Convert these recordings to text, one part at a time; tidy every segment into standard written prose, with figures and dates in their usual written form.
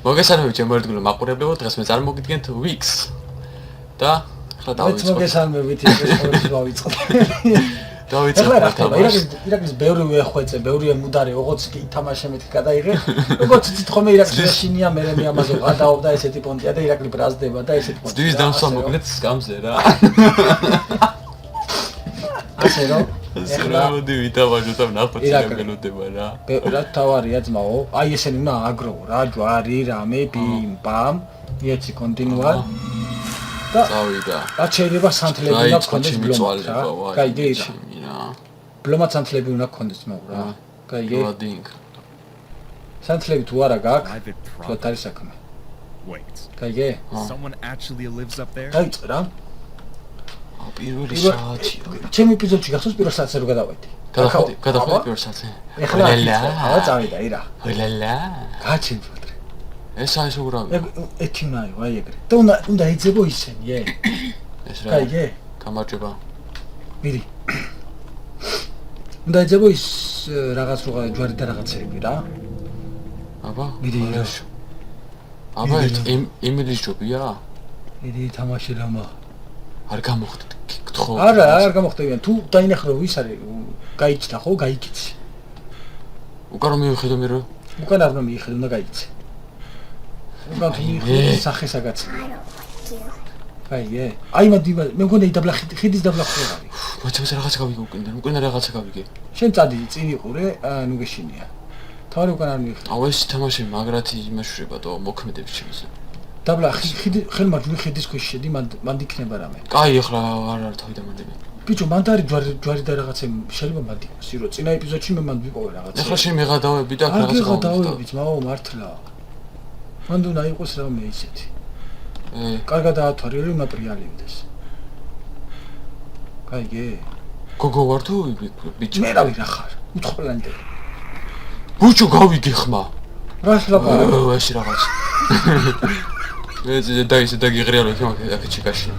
მოგესალმებით ჩემო ერთგულო მაყურებლებო, დღეს მე წარმოგიდგენთ Wix და ახლა დავიწყოთ. მოგესალმებით ის დავიწყოთ. დავიწყოთ. ირაკლის ბევრი ეხვეწე, ბევრი მუდარი, როგორც კი ითამაშე მეთქი გადაიღე. როგორც იცით ხოლმე ირაკლის შინია, მე ამაზე გადაობდა ესეთი პონტია და ირაკლი ბრაზდება და ესეთი პონტია. ძვის დამსვა მოგდეთ სკამზე რა. ასე რომ ეხლა მოდი ვითამაშოთ ამ ნახოთ ელოდება რა. რა თავარია ძმაო? აი ესენი უნდა აგროვო რა, ჯვარი, რამე, ბიმ, პამ, მიეცი კონტინუალ. და წავიდა. რაც შეიძლება სანთლები უნდა გქონდეს ბლომად რა. გაიგე რა. ბლომად სანთლები უნდა გქონდეს მაგ რა. გაიგე? სანთლები თუ არა გაქვს, თქვათ არის საქმე. გაიგე? Someone actually lives up there? გაიწ რა. პირველი საათი. ჩემი ეპიზოდში გახსოვს პირველ საათზე რო გადავედი. გადავედი პირველ საათზე. ეხლა რა წავიდა ირა. ველელა. გაჩენთ. ეს არის ურავი. ეთი ნაი, ვაი ეგრე. და უნდა ეძებო ისენი, ეს რა. გაიგე? გამარჯობა. მიდი. უნდა ეძებო ის რაღაც ჯვარი და რაღაცები რა. აბა, მიდი. აბა, ემილის ჯობია? მიდი თამაში რამა. არ გამოხდით, გითხო. არა, არ გამოხდებიან. თუ დაინახრო ვის არის, გაიჩნდა ხო, გაიგიცი. უკან რომ მივხედო მე რო? უკან არ უნდა მიხედო, უნდა გაიგიცი. უკან თუ მიხედო სახესაგაც. გაიგე? აი მე მგონი დაბლა ხიდის დაბლა ხო არის. მოწმეს რაღაც გავიგე უკან რაღაცა გავიგე. შენ წადი წინ იყურე, ნუ გეშინია. თავი უკან არ მიხედო. აუ ეს თამაში მაგრად იმაშურება და მოქმედებს ჩემს. დაბლა ხიდი ხელმარჯვნივ ხიდის ქვეშ შედი, მანდ იქნება რამე. კაი, ახლა არ თავიდან მანდები. ბიჭო, მანდ არის ჯვარი და რაღაცები, შეიძლება მანდ იყოს, ირო, წინა ეპიზოდში მე მანდ ვიყავი რაღაცა. ახლა შენ მეღადავები და რაღაცა გავიგე. არ გიღადავები, ძმაო, მართლა. მანდ უნდა იყოს რამე ისეთი. კარგად აათვალე, რომ აპრიალებდეს. გაიგე? გოგო ვარ თუ ბიჭო? მე რავი რა ხარ, უცხოლანდი. ბუჩო გავიგე ხმა. რას ლაპარაკობ? ეს რაღაც. ეს და გიღრიალო აქ ჩიკაში.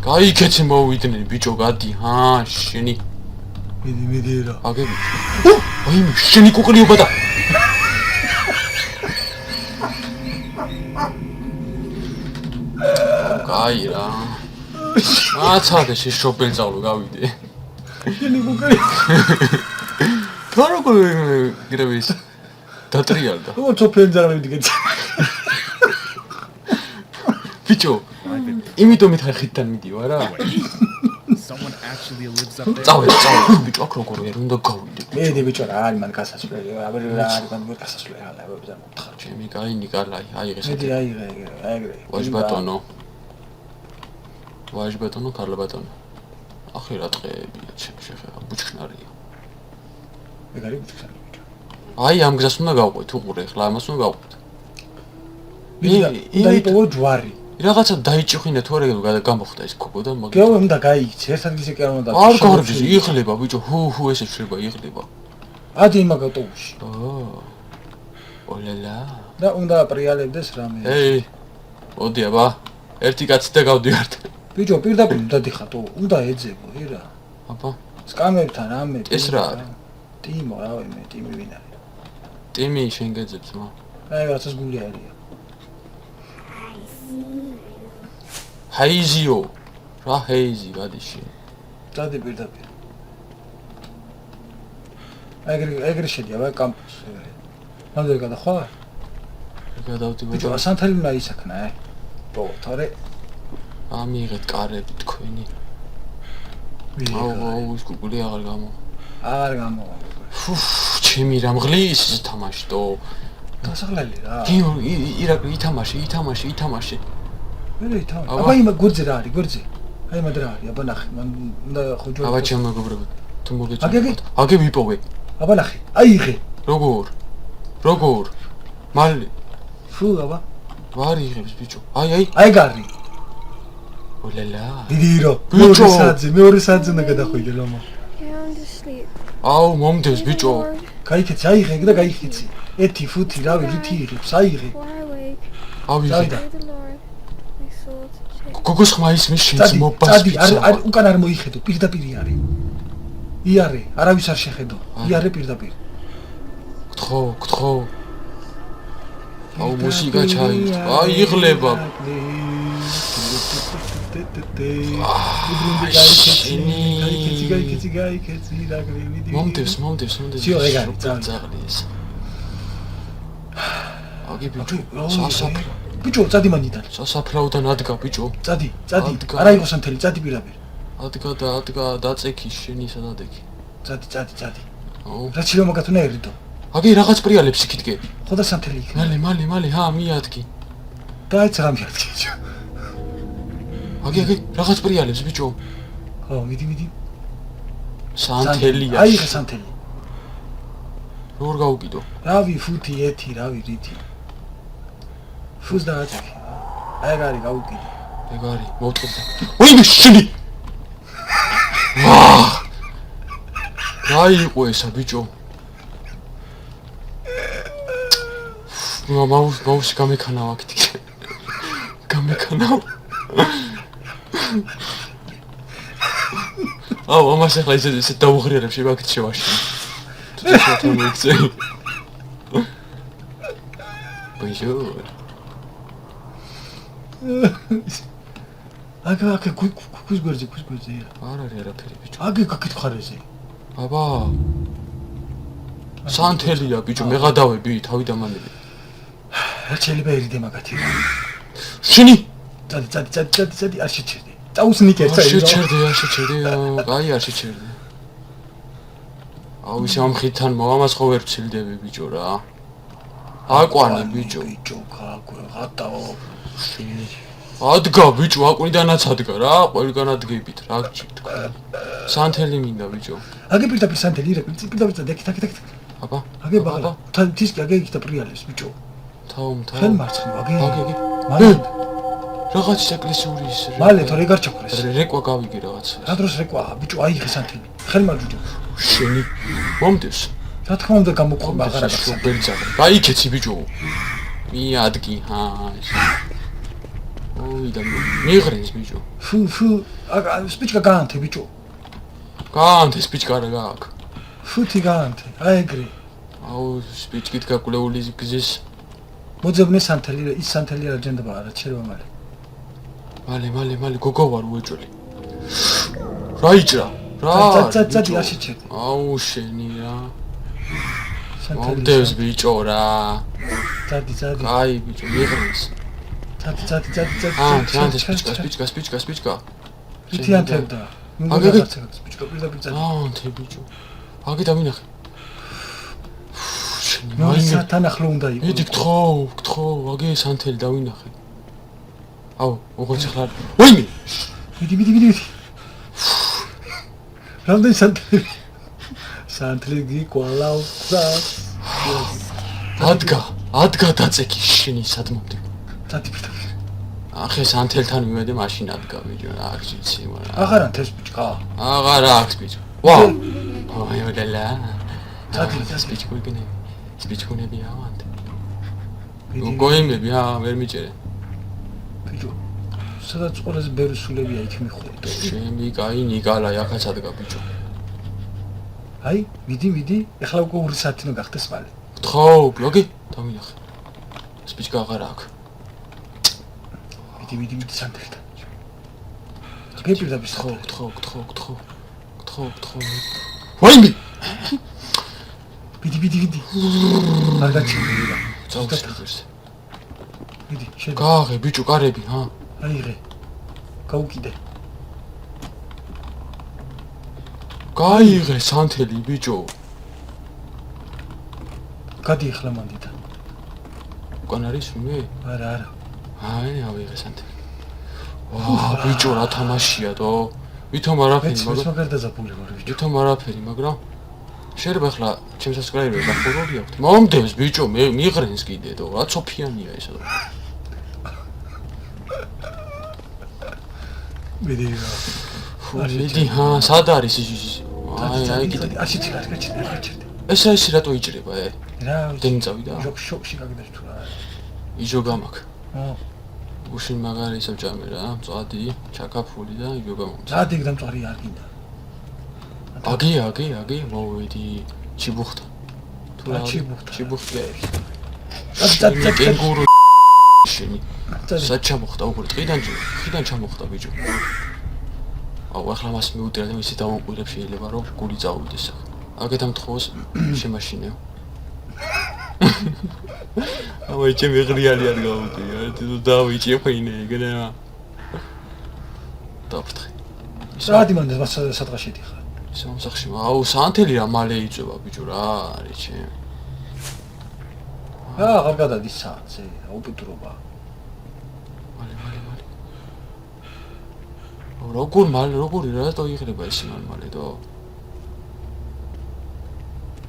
გაიქეცი მოვიდნენ ბიჭო გადი, შენი. მიდი რა. აგები. აი შენი კუყლიობა და კაი რა. აცადე შეშოპელ წავლო გავიდე. შენი კუყლი. კაროკო გრევის დატრიალდა. ო ჩოპენ ზარები გეც. ბიჭო, იმიტომ მითხარ ხიდთან მიდივა რა. Someone actually lives up there? წავედი ბიჭო, აქ როგორ ვერ უნდა გავიდე. მედი ბიჭო რა არის მან გასასვლელი, რა არის მან გასასვლელი ხალხი ზარ მოთხარ. ჩემი კაი ნიკალაი, აიღე საერთოდ. მედი აიღე. ვაჟ ბატონო, კარლ ბატონო. ახი რა ტყეებია, ჩემ შეხება, ბუჩქნარია. ეგ არის ბუჩქნარი. აი ამ გზას უნდა გავყვეთ, უყურე, ახლა ამას უნდა გავყვეთ. და იპოვო ჯვარი. რაღაცა დაიჭიხინე თუ არა გამოხდა ეს კოკო და მაგ. გეო უნდა გაიქცე, ეს ადგილზე კი არ უნდა. არ გარბის, იღლება ბიჭო, ჰუ ესე შეიძლება იღლება. ადი მაგ ავტობუსში. ოლელა. და უნდა აპრიალებდეს რამე. მოდი აბა, ერთი კაცი და გავდივართ. ბიჭო, პირდაპირ უნდა დიხატო, უნდა ეძებო, ირა. აბა. სკამებთან რამე. ეს რა არის? ტიმო, რავი მე, ტიმი ვინ არის? ტიმი შენ გეძებს მა. აი რაღაცას გული არია. ჰაიზიო. რა ჰეიზი გადიში. დადი პირდაპირ. ეგრე შედი, აბა კამპუსში ეგრე. ნამდვილად გადახვა? გადავდი ბიჭო, სანთელი უნდა ისაქნა, თორე ამიღეთ კარები თქვენი. აუ, ის გუგლი აღარ გამო. ჩემი რამღლის თამაშტო. დასახლელი რა. ირაკლი ითამაში. მე ითამაში. აბა იმ გურძე რა არის, გურძე. აი მაგ რა არის, აბა ნახე, მან უნდა ხო ჯო. აბა ჩემ მეგობრებო, თუ მოგეწონათ. აგე ვიპოვე. აბა ნახე, აი იღე. როგორ? მალე. ფუ აბა. ვარ იღებს ბიჭო. აი. აი გარი. ოლელა. დიდირო. მეორე საათზე უნდა გადახვიდე ლომა. აუ მომდევს ბიჭო. გაიქეცი, აიღე და გაიქეცი. 1 5 რავი რითი იღებს, აიღე. ავიღე. გოგოს ხმა ისმის შენს მობას. წადი, არ უკან არ მოიხედო, პირდაპირ არის. იარე, არავის არ შეხედო. იარე პირდაპირ. გთხოვ. აუ მუსიკა ჩაიწყო. აი იღლება. მომდევს. Სიო ეგარი ძაღლის. აგი ბიჭო. ბიჭო, წადი მანდიდან. სასაფლაოდან ადგა ბიჭო. წადი. ადგა. არა იყოს ანთელი, წადი პირაბერ. ადგა დაწექი შენი სადადექი. წადი. აუ. რა ჩილო მაგათუნა ერიდო. აგი რაღაც პრიალებს იქითგე. ხოდა სანთელი იქ. მალე, ჰა, მიადგი. დაიც რა მიადგი. აგი, რაღაც პრიალებს ბიჭო. ხო, მიდი. სანთელია. აი ხა სანთელი. როგორ გავუკიდო? რავი, 5, 1, რავი, რითი. ფუს დააწექი. ეგარი გავუკიდე. ეგარი, მოვწყდა. ვაიმე შენი. ვაჰ! რა იყო ესა ბიჭო? მაუსი გამექანავა აქ. გამექანავა. აუ, ამას ახლა ისე დაუღრიერებ შევაქეთ შევაშინე. თუ მოიქცე. Bonjour. აკა კუს გვერდზე. არ არის არაფერი ბიჭო. აგე გაკითხარ ესე. აბა. სანთელია ბიჭო, მეღადავები თავი დამანები. რა შეიძლება ერიდი მაგათი. შენი. წადი, არ შეჩერდე. წაუსნიკე არ შეჩერდე. აი არ შეჩერდე. აუ ისე ამ ხითან მომამას ხო ვერ ვცილდები ბიჭო რა. აკვანი ბიჭო. ღატაო. ადგა ბიჭო, აკვნიდანაც ადგა რა, ყველგან ადგებით რა თქვა. სანთელი მინდა ბიჭო. აგე პირდაპირ სანთელი რა, პირდაპირ დაკი. აბა. აგე ბაღლა. თან თისკი აგე იქ და პრიალებს ბიჭო. თავ. თან მარცხნივ აგე. მალე. რაღაც ეკლესიური ის. მალე თორე გარჩაკვრეს. რეკვა გავიგე რაღაც. რა დროს რეკვა ბიჭო, აი ხე სანთელი. ხელმარჯვე. შენი. მომდევს. რა თქმა უნდა გამოყვება აღარა ბერძაღი. გაიქეცი ბიჭო. მიადგი, ჰა. ოი და მიღრენს ბიჭო. ფუ, აგა სპიჩკა გაანთე ბიჭო. გაანთე სპიჩკა რა გააკ. ფუთი გაანთე, აი ეგრე. აუ სპიჩკით გაკვლეული გზის. მოძებნე სანთელი, ის სანთელი არ ჯენდება რა შეიძლება მალე. მალე გოგო ვარ უეჭველი. რა იჭრა? რა? წადი არ შეჩერდე. აუ შენი რა. სანთელი. მომდევს ბიჭო რა. წადი. აი ბიჭო მიღრენს. წადი. ჩანთე სპიჩკა. რითი ანთებდა? აგე სპიჩკა პირდაპირ წადი. ანთე ბიჭო. აგე დავინახე. შენი ნუ სათან ახლო უნდა იყო. მიდი გთხოვ, აგე სანთელი დავინახე. აუ, ოღონდ ახლა. ვაიმე. მიდი. რამდენი სანთელი? სანთელი გიკვალავდა. ადგა დაწექი შენი სადმომდე. წადი პირდაპირ. ახე სანთელთან მივედე მაშინ ადგა ბიჭო რა აქ ძიცი მაგრამ. აღარ ანთებს ბიჭკა. აღარ აქვს ბიჭო. ვაუ. აი ოდელა. წადი. სპიჩკუნები ავანტე. გოგოიმები ვერ მიჭერე. ბიჭო. სადაც ყველაზე ბევრი სულებია იქ მიხურდო. შემი კაი ნიკალა ახაც ადგა ბიჭო. აი, მიდი. ეხლა უკვე 2 საათი უნდა გახდეს მალე. გთხოვ, ბლოგი დავინახე. სპიჩკა აღარ აქვს. მიდი სანთელთან. აგე პირდაპირ გთხოვ. ვაიმე. მიდი. არ გაჩერდა. წავსწრებს. მიდი, შენ. გააღე ბიჭო, კარები, ჰა. აიღე. გაუკიდე. გაიღე სანთელი ბიჭო. გადი ახლა მანდიდან. უკან არის მე? არა. აი, ავიღე სანთელი. ვაა, ბიჭო, რა თამაშია დო. ვითომ არაფერი, მაგრამ დაზაფული ვარ ბიჭო. ვითომ არაფერი, მაგრამ შეიძლება ახლა ჩემს subscriber-ებს დახურული აქვთ. მომდევს ბიჭო, მე მიღრენს კიდე დო, რა ცოფიანია ესა დო. მიდი. ჰა, სად არის ის? აი, კიდე. არ შეჩერდე. ეს რატო იჭრება, რა, დენი წავიდა. შოკში გაგდას თუ რა. იჯოგა მაქვს. უშინ მაგარი საბჭამე რა, მწვადი, ჩაკაფული და იჯოგა მომწ. რა დეგ დამწვარი არ გინდა. აგე, მოვედი ჩიბუხთან. თუ თულა ჩიბუხტია ეს აცაცაც კენგურუ შენი საჩამოხდა უყურე ხიდან ჩამოხდა ბიჭო აუ ახლა მას მიუტირა და ისე დავუყურებ შეიძლება რომ გული წავიდეს აქეთ ამ თხოვს შემაშინეო აუ ჩემი ღრიალი არ გავუტია ერთი თუ დავიჭეფინე ეგრეა დავფრთხე საათი მანდ მას სადღა შედიხარ სამსახში აუ სანთელი რა მალე იწובה ბიჭო რა არის ჩემ აღარ გადადის საათზე ოპიტრობა როგორი რა დაიღრება ეს მალე და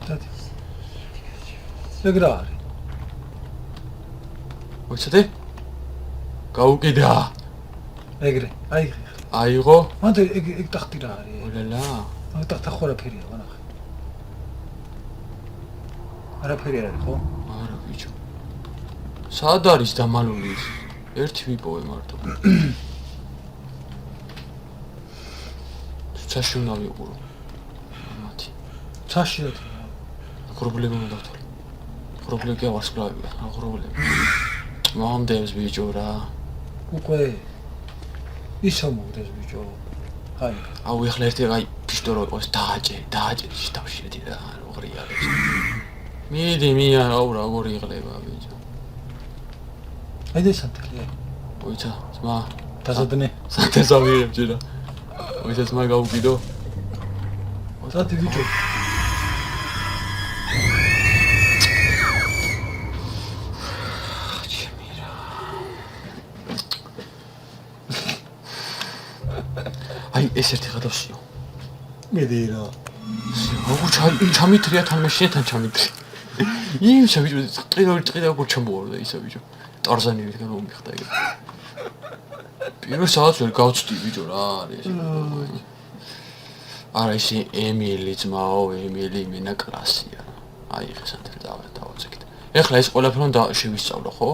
დადი ეგრა არის მოიცადე გაუკიდა ეგრე აიღო მანდ ეგ ტახტი რა არის ოლალა მაგ ტახტა ხო რაფერია ვანახე არაფერი არის ხო არა ბიჭო სად არის დამალული ერთი ვიპოვე მარტო ჩაში უნდა ვიყურო მათი ჩაში რა პრობლემა მოდავთ პრობლემა ვარსკვლავია პრობლემა მომდევს ბიჭო რა უკვე ისო მოგდეს ბიჭო აი აუ ეხლა ერთი აი პისტოლი ყავს დააჭე თავში ერთი რა როგორი არის მიდი აუ როგორი იღლება ბიჭო აი დასანთლია ოიცა ძმა დასადნე სათესავიებ ჯერა ოიცა ძმა გაუკიდო ოდათი ბიჭო აი ეს ერთი გადავსიო მედი რა როგორ ჩამიტრია თან მე შეთან ჩამიტრია იმ შევიჭო ტყიდა როგორ ჩამოვარდა ისა ბიჭო ტარზანი ვიგან მომიხდა ეგ პირველ საათს ვერ გავწვდი ბიჭო რა არის არა ის ემილი ძმაო ემილი მენა კლასია აი ეს ანთელ დავაწყეთ ეხლა ეს ყველაფერი და შევისწავლო ხო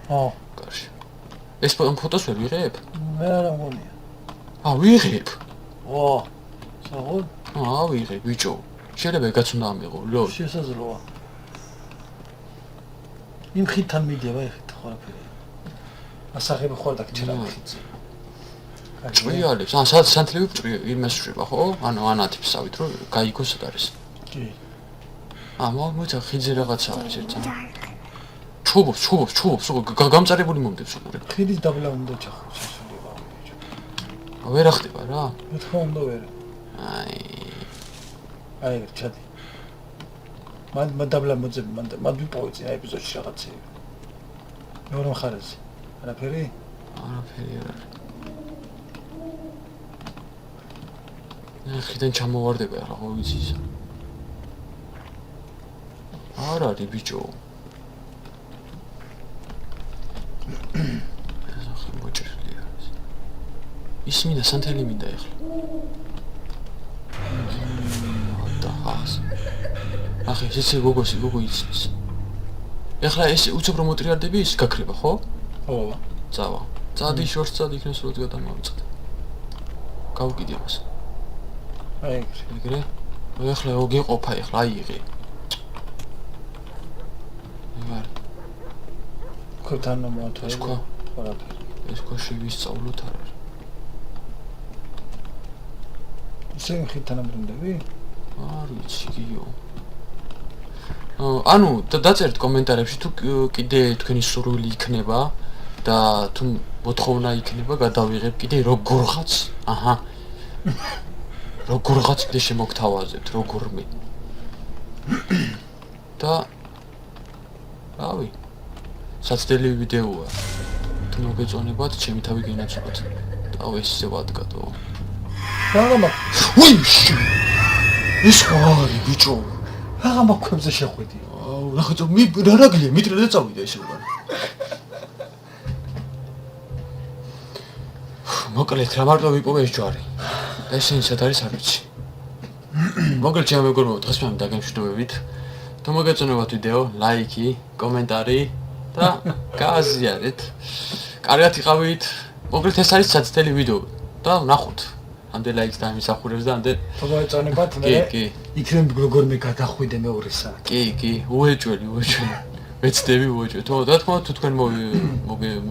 ხო კარში ეს ფოტოს ვერ ვიღებ მე არ მგონია ვიღებ ო საღოლ ვიღებ ბიჭო შეიძლება ეგაც უნდა ამიღო ლო შესაძლოა იმ ხითან მიდიება ეხეთ ხოლმე ასაღები ხოლმე დაგჭირა ხიძი ჭრიალებს სადაც სანთლები ჭრია იმას შვება ხო ანუ ანათიფსავით რომ გაიგოს რა არის კი მოიცა ხიძი რაღაცა არის ერთად ჩუბობს გამწარებული მომდებს უყურე ხიდის დაბლა უნდა ჩახოს შესულება ბიჭო ვერ ახდება რა მე თქო უნდა ვერ აი ჩადი მან დაბლა მოძები მან ვიპოვე წინა ეპიზოდში რაღაცები მეორე მხარეზე არაფერი არ არის ხიდან ჩამოვარდება რა ხო ვიცი ისა არ არის ბიჭო ეს ახლა მოჭრილია ის მინდა სანთელი მინდა ეხლა ახლა ესე გოგო იცის ეხლა ეს უცებ რომ მოტრიალდები ის გაქრება ხო ხო წავა წადი შორს წადი იქნეს რომ გადამოვიწყდა გავუკიდე მას აი ეგრე ეხლა გეყოფა ეხლა აიღე ვარ ქოთანო მოათავე ხო ყველაფერი ეს ხო შევისწავლოთ არ არის ისე ხითან ამბრუნდები არ ვიცი გიო ანუ დაწერთ კომენტარებში თუ კიდე თქვენი სურვილი იქნება და თუ მოთხოვნა იქნება გადავიღებ კიდე როგორღაც აჰა როგორღაც კიდე შემოგთავაზებთ როგორმე და რავი საცდელი ვიდეოა თუ მოგეწონებათ ჩემი თავი გენაცვლოთ და ეს ისე ვადგატო რაღა უიში ეს ხო არის ბიჭო რაღა მაქვებზე შეხვედი აუ ნახე რა რაგლია მიტრე და წავიდა ესე უგან მოკლედ რა მარტო ვიპოვე ეს ჯვარი ეს ისეთ არის არ ვიცი მოკლედ ჩემ მეგობრებო დღეს მე დაგემშვიდობებით თუ მოგეწონებათ ვიდეო ლაიქი კომენტარი და გააზიარეთ კარგად იყავით მოკლედ ეს არის საცდელი ვიდეო და ნახოთ ამდე ლაიქს დაიმსახურებს და ამდე მოგეწონებათ კი, მე კი. იქნებ როგორმე გადახვიდე მეორე საათი. კი, უეჭველი. მეცდები უეჭველი. რა თქმა უნდა თუ თქვენ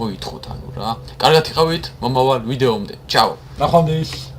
მოითხოვთ ანუ რა. კარგად იყავით, მომავალ ვიდეომდე. ჩაო. ნახვამდის.